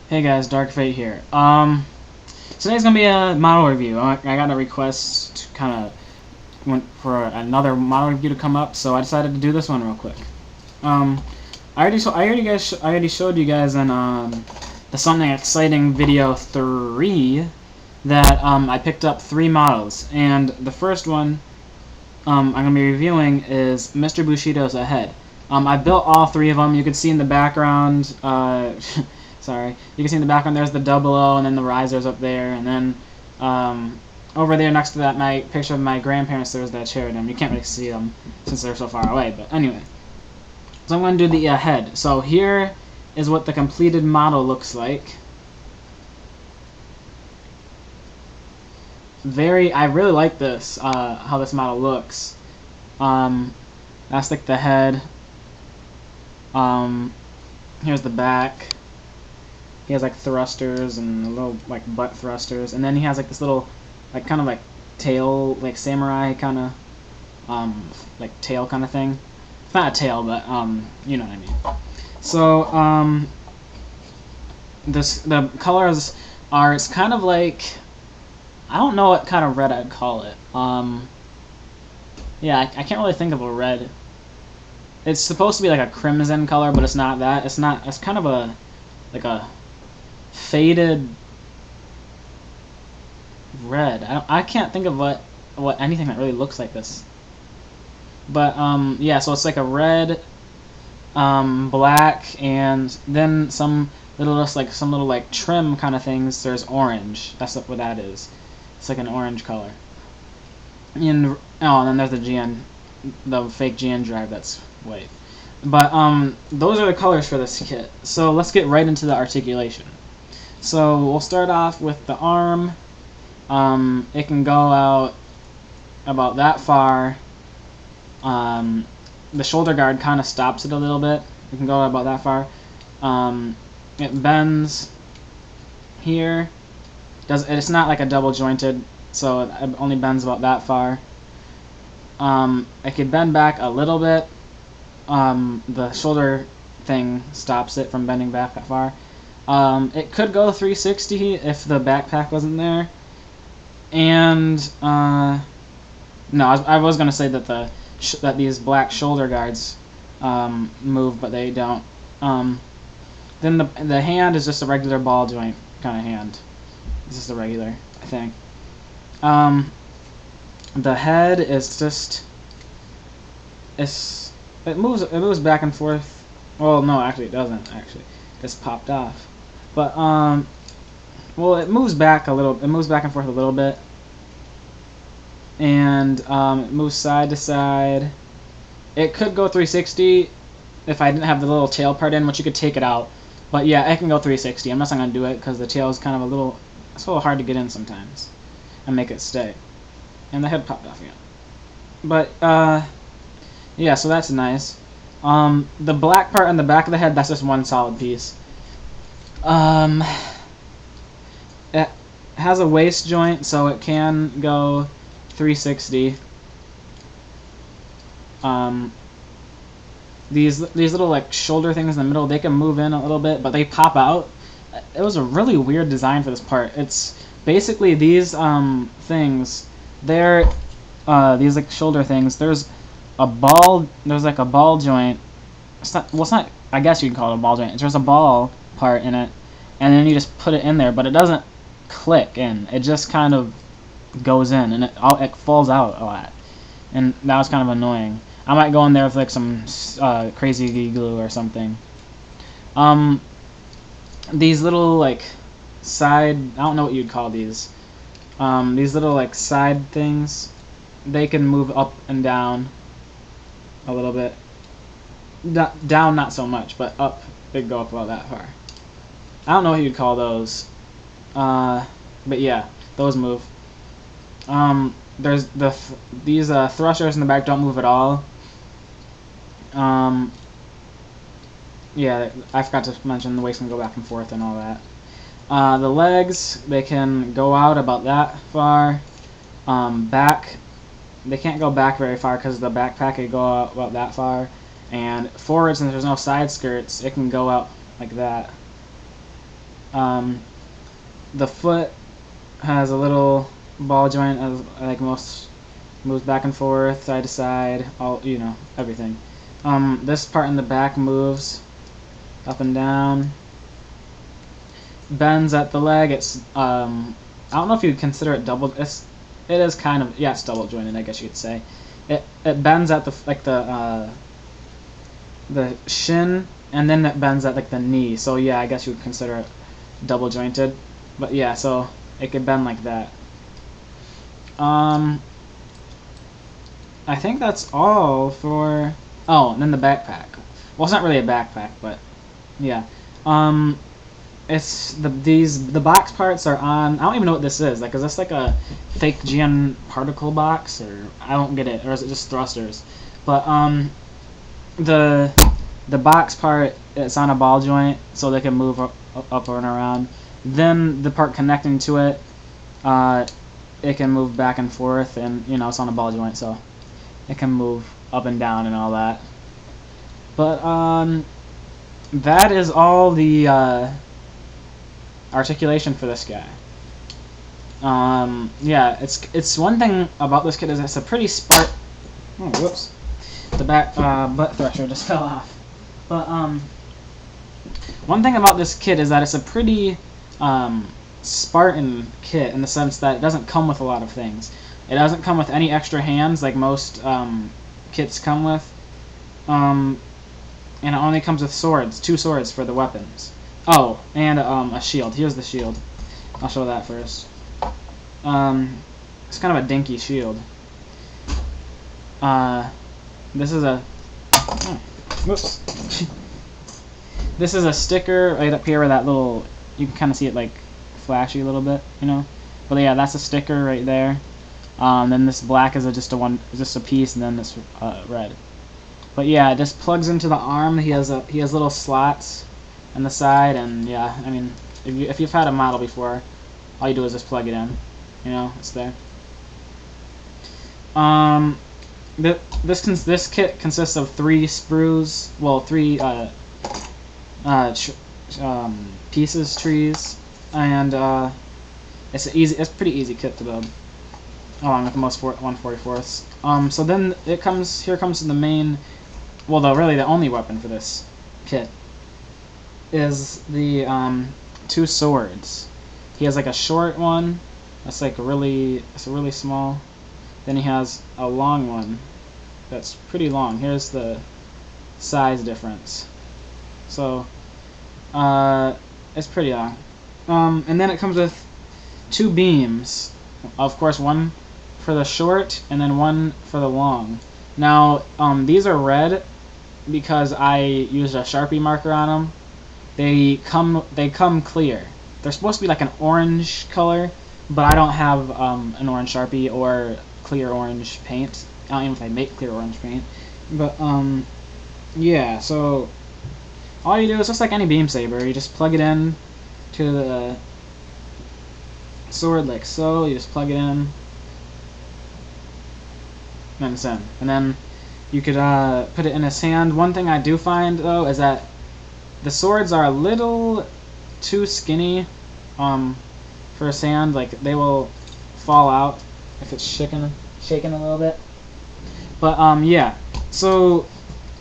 Hey guys, Dark Fate here. Today's gonna be a model review. I got a request kind of went for another model review to come up, so I decided to do this one real quick. Um, I already showed you guys in the Something Exciting video 3 that I picked up 3 models, and the first one I'm gonna be reviewing is Mr. Bushido's head. I built all 3 of them. You can see in the background. Sorry, you can see in the background there's the 00, and then the risers up there, and then over there next to that, my picture of my grandparents, there's that cherubim. You can't really see them since they're so far away, but anyway. So I'm going to do the head. So here is what the completed model looks like. I really like this, how this model looks. That's like the head. Here's the back. He has like thrusters and little like butt thrusters, and then he has like this little, like kind of like tail, like samurai kind of, like tail kind of thing. It's not a tail, but you know what I mean. So the colors are, it's kind of like, I don't know what kind of red I'd call it. Yeah, I can't really think of a red. It's supposed to be like a crimson color, but it's not that. It's not. It's kind of a like a faded red. I can't think of what anything that really looks like this. But yeah, so it's like a red, black, and then some little like trim kind of things. There's orange. That's what that is. It's like an orange color. And then there's the GN, the fake GN drive that's white. But those are the colors for this kit. So let's get right into the articulation. So we'll start off with the arm. It can go out about that far. The shoulder guard kind of stops it a little bit. It can go about that far. It bends here. It's not like a double jointed, so it only bends about that far. It could bend back a little bit. The shoulder thing stops it from bending back that far. It could go 360 if the backpack wasn't there. And no, I was gonna say that that these black shoulder guards move, but they don't. Then the hand is just a regular ball joint kind of hand. It's just a regular thing. The head is just it moves back and forth. Well, no, actually it doesn't. Actually, it's popped off. But well, it moves back a little. It moves back and forth a little bit, and it moves side to side. It could go 360 if I didn't have the little tail part in, which you could take it out. But yeah, it can go 360. I'm not gonna do it because the tail is kind of it's a little hard to get in sometimes, and make it stay. And the head popped off again. But yeah, so that's nice. The black part on the back of the head, that's just one solid piece. It has a waist joint, so it can go 360. These little like shoulder things in the middle, they can move in a little bit, but they pop out. It was a really weird design for this part. It's basically these things. They're these like shoulder things. There's like a ball joint. It's not. I guess you can call it a ball joint. There's a ball part in it, and then you just put it in there, but it doesn't click in. It just kind of goes in, and it falls out a lot, and that was kind of annoying. I might go in there with like some crazy glue or something. These little like side, I don't know what you'd call these. These little like side things, they can move up and down a little bit. Down not so much, but up, they go up about that far. I don't know what you'd call those. But yeah, those move. There's these thrusters in the back don't move at all. Yeah, I forgot to mention the waist can go back and forth and all that. The legs, they can go out about that far. Back, they can't go back very far because the backpack could go out about that far. And forward, since there's no side skirts, it can go out like that. The foot has a little ball joint, as like most, moves back and forth, side to side, all, you know, everything. This part in the back moves up and down, bends at the leg. It's I don't know if you'd consider it double. It is kind of, yeah, it's double jointed, I guess you could say. It bends at the shin, and then it bends at like the knee. So yeah, I guess you would consider it double jointed. But yeah, so it could bend like that. I think that's all for. Oh, and then the backpack. Well, it's not really a backpack, but yeah. It's the box parts are on. I don't even know what this is. Like, is this like a fake GN particle box, or I don't get it, or is it just thrusters? But the box part, it's on a ball joint, so they can move up and around. Then the part connecting to it, it can move back and forth, and you know, it's on a ball joint, so it can move up and down and all that. But that is all the articulation for this guy. Yeah, it's one thing about this kit is it's a pretty spark. Oh, whoops! The back butt thresher just fell off. But one thing about this kit is that it's a pretty Spartan kit in the sense that it doesn't come with a lot of things. It doesn't come with any extra hands like most kits come with, and it only comes with swords, 2 swords for the weapons. Oh, and a shield. Here's the shield. I'll show that first. It's kind of a dinky shield. This is a. Oh, whoops. This is a sticker right up here where that little. You can kind of see it like flashy a little bit, you know. But yeah, that's a sticker right there. Then this black is just a piece, and then this red. But yeah, it just plugs into the arm. He has little slots on the side, and yeah, I mean, if you've had a model before, all you do is just plug it in. You know, it's there. This kit consists of 3 sprues. Well, 3 pieces, trees, and it's a pretty easy kit to build, along with the most 1/44. So then here comes the main, well, really the only weapon for this kit is the 2 swords. He has like a short one that's like really small. Then he has a long one that's pretty long. Here's the size difference. So it's pretty long. And then it comes with 2 beams. Of course, one for the short and then one for the long. Now, these are red because I used a Sharpie marker on them. They come clear. They're supposed to be like an orange color, but I don't have an orange Sharpie or clear orange paint. I don't even know if I make clear orange paint. But yeah, so all you do is just like any beam saber. You just plug it in to the sword like so. You just plug it in, and it's in. And then you could put it in his hand. One thing I do find though is that the swords are a little too skinny for his hand. Like, they will fall out if it's shaking a little bit. But yeah. So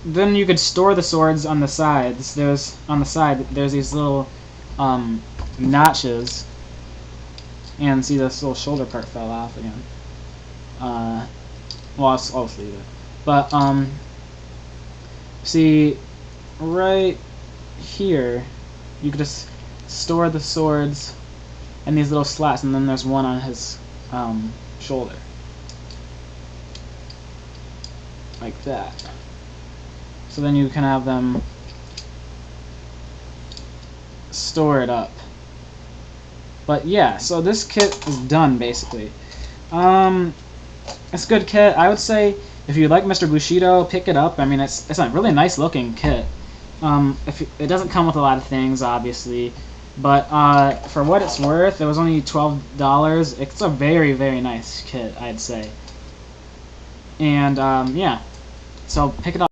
then you could store the swords on the sides. There's these little notches. And see, this little shoulder part fell off again. Well, I'll just leave it. But see, right here, you could just store the swords in these little slots, and then there's one on his shoulder, like that. So then you can have them stored up. But yeah, so this kit is done basically. It's a good kit. I would say if you like Mr. Bushido, pick it up. I mean, it's a really nice looking kit. It doesn't come with a lot of things, obviously, but for what it's worth, it was only $12. It's a very, very nice kit, I'd say. And yeah, so pick it up.